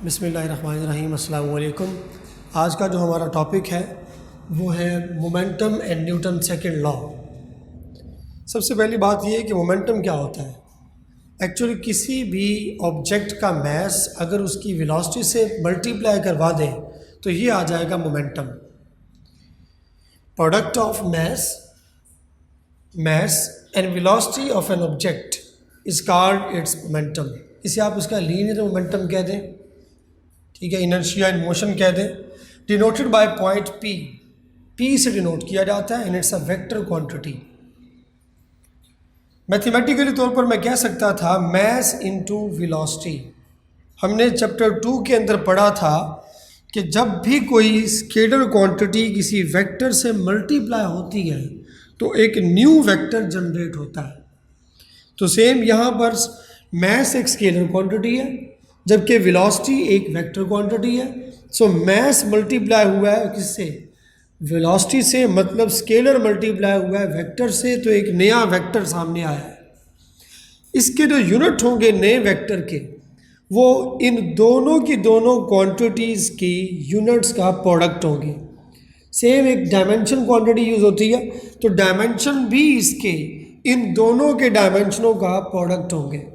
बिस्मिल्लाहिर्रहमानिर्रहीम, अस्सलाम वालेकुम। आज का जो हमारा टॉपिक है वो है momentum and Newton second law. सबसे पहली बात ये है कि मोमेंटम क्या होता है। एक्चुअली किसी भी ऑब्जेक्ट का मास अगर उसकी वेलोसिटी से मल्टीप्लाई करवा दें तो ये आ जाएगा momentum. Product of mass and velocity of an object is called its momentum. इसे आप उसका लीनियर मोमेंटम कह दें, ठीक है, इनर्शिया इन मोशन कह दें, denoted by point P. P से डिनोट किया जाता है and it's a vector quantity. Mathematically तौर पर मैं कह सकता था मास इनटू वेलोसिटी। हमने चैप्टर 2 के अंदर पढ़ा था कि जब भी कोई स्केलर क्वांटिटी किसी वेक्टर से मल्टीप्लाई होती है तो एक न्यू वेक्टर जनरेट होता है। तो सेम यहाँ पर मास एक स्केलर क्वांटिटी है जबकि वेलोसिटी एक वेक्टर क्वांटिटी है। सो मास मल्टीप्लाई हुआ है किससे? वेलोसिटी से, मतलब स्केलर मल्टीप्लाई हुआ है वेक्टर से, तो एक नया वेक्टर सामने आया है। इसके जो यूनिट होंगे नए वेक्टर के, वो इन दोनों की दोनों क्वांटिटीज़ की यूनिट्स का प्रोडक्ट होंगे। सेम एक डायमेंशन क्वांटिटी यूज़ होती है तो डायमेंशन भी इसके इन दोनों के डायमेंशनों का प्रोडक्ट होंगे।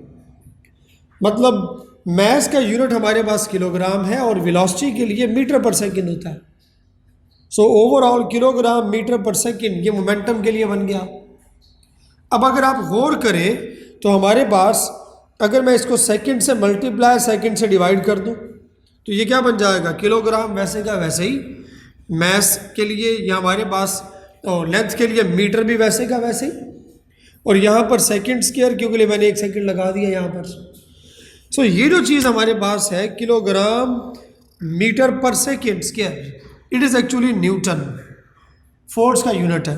मतलब मास का यूनिट हमारे पास किलोग्राम है और वेलोसिटी के लिए मीटर पर सेकंड होता है। So overall kilogram metre per second ये मोमेंटम के लिए बन गया। अब अगर आप गौर करें तो हमारे पास अगर मैं इसको सेकंड से मल्टीप्लाई सेकंड से डिवाइड कर दूं तो ये क्या बन जाएगा? किलोग्राम वैसे का वैसे ही, मास के लिए या हमारे पास लेंथ के लिए मीटर भी वैसे का वैसे ही, और यहाँ पर सेकंड स्क्वायर क्योंकि लिए मैंने एक सेकंड लगा दिया यहाँ पर। सो ये जो चीज़ हमारे पास है किलोग्राम मीटर पर second square, it is actually Newton, force का यूनिट है,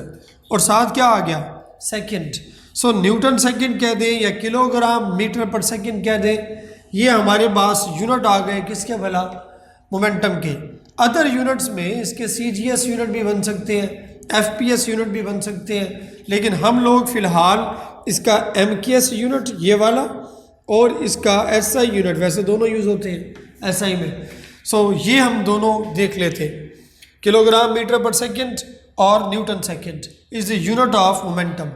और साथ क्या आ गया? सेकेंड। सो न्यूटन सेकेंड कह दें या किलोग्राम मीटर पर सेकेंड कह दें, ये हमारे पास यूनिट आ गए किसके भला? मोमेंटम के। अदर यूनिट्स में इसके CGS यूनिट भी बन सकते हैं, FPS यूनिट भी बन सकते हैं, लेकिन हम लोग फ़िलहाल इसका MKS यूनिट ये वाला और इसका SI यूनिट, वैसे दोनों यूज़ होते हैं SI में, सो ये हम दोनों देख लेते हैं। किलोग्राम मीटर पर सेकंड और newton second is the unit of momentum.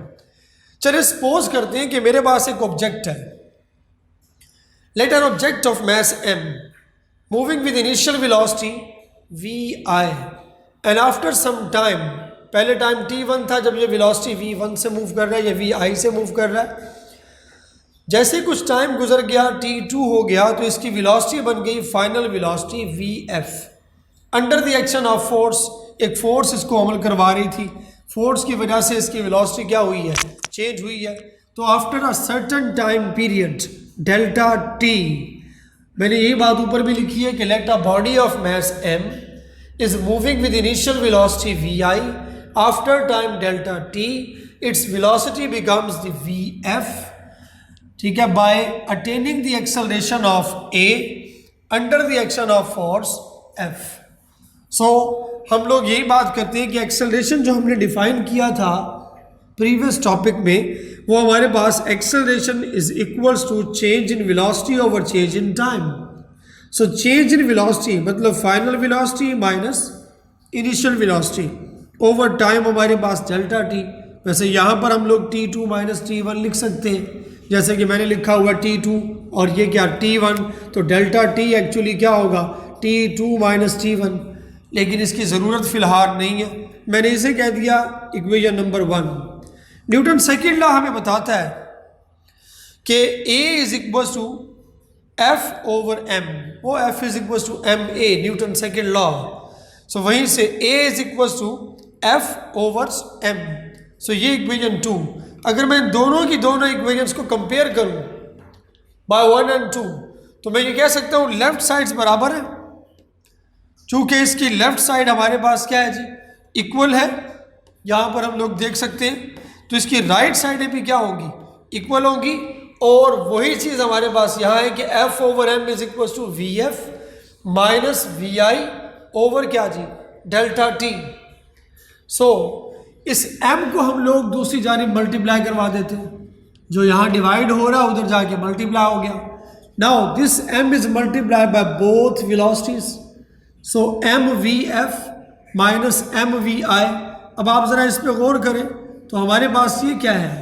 चलिए सपोज करते हैं कि मेरे पास एक ऑब्जेक्ट है, let an object of mass m moving with initial velocity vi and after some time, पहले टाइम t1 था जब ये वेलोसिटी v1 से मूव कर रहा है या vi से मूव कर रहा है। जैसे कुछ टाइम गुजर गया t2 हो गया तो इसकी वेलोसिटी बन गई final velocity vf। Under the action of force, एक फोर्स इसको अमल करवा रही थी, फोर्स की वजह से इसकी वेलोसिटी क्या हुई है? चेंज हुई है। तो after a certain time period delta t, मैंने यही बात ऊपर भी लिखी है कि let a body of mass m is moving with initial velocity vi after time delta t, its velocity becomes the vf, ठीक है, by attaining the acceleration of a under the action of force f। So हम लोग यही बात करते हैं कि acceleration जो हमने डिफाइन किया था प्रीवियस टॉपिक में, वो हमारे पास acceleration is equals to change in velocity over change in time. So change in velocity मतलब final velocity minus initial velocity over time हमारे पास डेल्टा t। वैसे यहाँ पर हम लोग t2 माइनस t1 लिख सकते हैं, जैसे कि मैंने लिखा हुआ t2 और ये क्या t1, तो डेल्टा t एक्चुअली क्या होगा? t2 माइनस t1, लेकिन इसकी ज़रूरत फ़िलहाल नहीं है, मैंने इसे कह दिया equation number 1। Newton second law हमें बताता है कि A is equal to F over M, वो F is equal to MA, Newton second law. So वहीं से A is equal to F over M। So ये इक्वेशन 2, अगर मैं दोनों की दोनों इक्वेशंस को कंपेयर करूं बाय 1 एंड 2 तो मैं ये कह सकता हूं लेफ्ट साइड्स बराबर है। चूंकि इसकी लेफ्ट साइड हमारे पास क्या है जी? इक्वल है, यहाँ पर हम लोग देख सकते हैं, तो इसकी राइट साइड भी क्या होगी? इक्वल होगी। और वही चीज़ हमारे पास यहाँ है कि F over M is equal to VF minus VI over क्या जी? Delta t। सो इस m को हम लोग दूसरी जानिब मल्टीप्लाई करवा देते हैं, जो यहाँ डिवाइड हो रहा है उधर जाके मल्टीप्लाई हो गया। Now this m is multiplied by both velocities. So mvf minus mvi. अब आप ज़रा इस पे गौर करें तो हमारे पास ये क्या है,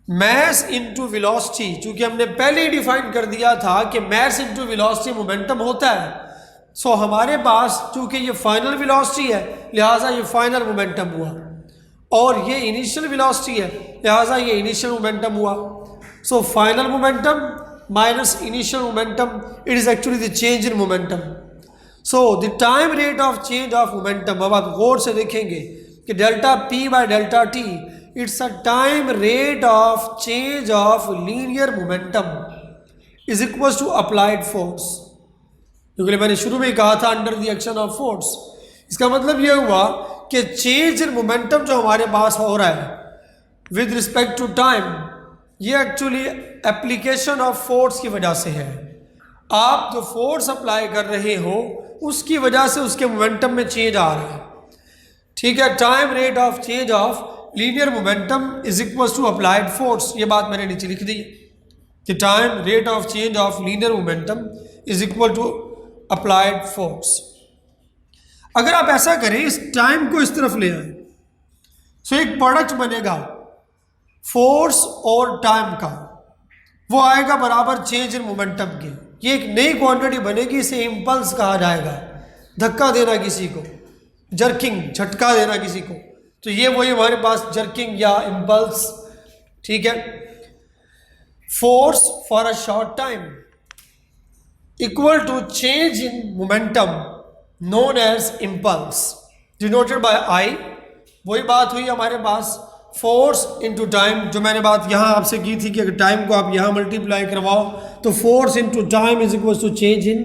मैस इंटू वेलोसिटी। चूंकि हमने पहले ही डिफाइन कर दिया था कि मैस इंटू वेलोसिटी मोमेंटम होता है, सो हमारे पास चूंकि ये फाइनल वेलोसिटी है लिहाजा ये फाइनल मोमेंटम हुआ, और ये इनिशियल वेलोसिटी है लिहाजा ये इनिशियल मोमेंटम हुआ। So final momentum minus initial momentum, it is actually the change in momentum. So the time rate of change of momentum, अब आप गौर से देखेंगे कि delta P by delta T, it's a time rate of change of linear momentum is equal to applied force. क्योंकि मैंने शुरू में ही कहा था under the action of force, इसका मतलब यह हुआ कि चेंज इन मोमेंटम जो हमारे पास हो रहा है विद रिस्पेक्ट टू टाइम, ये एक्चुअली एप्लीकेशन ऑफ फोर्स की वजह से है। आप जो फोर्स अप्लाई कर रहे हो उसकी वजह से उसके मोमेंटम में चेंज आ रहा है, ठीक है। Time rate of change of linear momentum is equal to applied force, ये बात मैंने नीचे लिख दी कि time rate of change of linear momentum is equal to applied force. अगर आप ऐसा करें, इस टाइम को इस तरफ ले आए, सो एक प्रोडक्ट बनेगा फोर्स और टाइम का, वो आएगा बराबर चेंज इन मोमेंटम के। ये एक नई क्वांटिटी बनेगी, इसे इम्पल्स कहा जाएगा। धक्का देना किसी को, जर्किंग, झटका देना किसी को, तो ये वही हमारे पास जर्किंग या इम्पल्स, ठीक है। Force for a short time equal to change in momentum known as impulse denoted by I. वही बात हुई हमारे पास फोर्स इनटू टाइम, जो मैंने बात यहाँ आपसे की थी कि अगर टाइम को आप यहाँ मल्टीप्लाई करवाओ तो force into time is equal to change in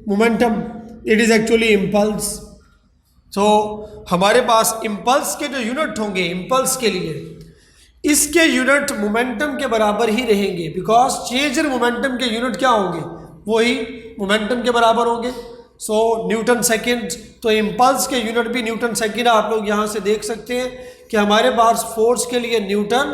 momentum, it is actually impulse. तो हमारे पास इम्पल्स के जो यूनिट होंगे इम्पल्स के लिए, इसके यूनिट मोमेंटम के बराबर ही रहेंगे, बिकॉज चेंज इन मोमेंटम के यूनिट क्या होंगे, वही मोमेंटम के बराबर होंगे। सो न्यूटन सेकेंड, तो इम्पल्स के यूनिट भी न्यूटन सेकेंड। आप लोग यहाँ से देख सकते हैं कि हमारे पास फोर्स के लिए न्यूटन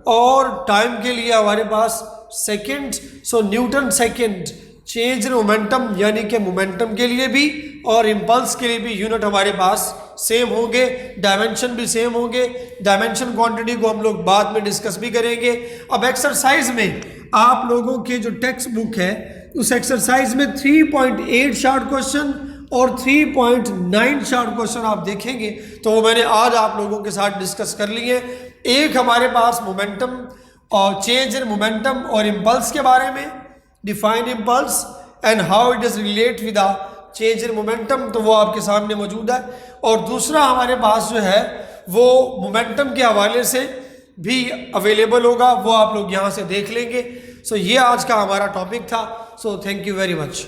और टाइम के लिए हमारे पास second. So Newton second change in momentum यानी कि मोमेंटम के लिए भी और इम्पल्स के लिए भी यूनिट हमारे पास सेम होंगे, डायमेंशन भी सेम होंगे। डायमेंशन क्वांटिटी को हम लोग बाद में डिस्कस भी करेंगे। अब एक्सरसाइज में आप लोगों के जो टेक्स्ट बुक है उस एक्सरसाइज में 3.8 शार्ट क्वेश्चन और 3.9 शार्ट क्वेश्चन आप देखेंगे, तो वो मैंने आज आप लोगों के साथ डिस्कस कर लिए। एक हमारे पास मोमेंटम और चेंज इन मोमेंटम और इम्पल्स के बारे में, define impulse and how it is relate with the change in momentum, तो वो आपके सामने मौजूद है। और दूसरा हमारे पास जो है वो मोमेंटम के हवाले से भी अवेलेबल होगा, वो आप लोग यहाँ से देख लेंगे। सो ये आज का हमारा टॉपिक था। So thank you very much.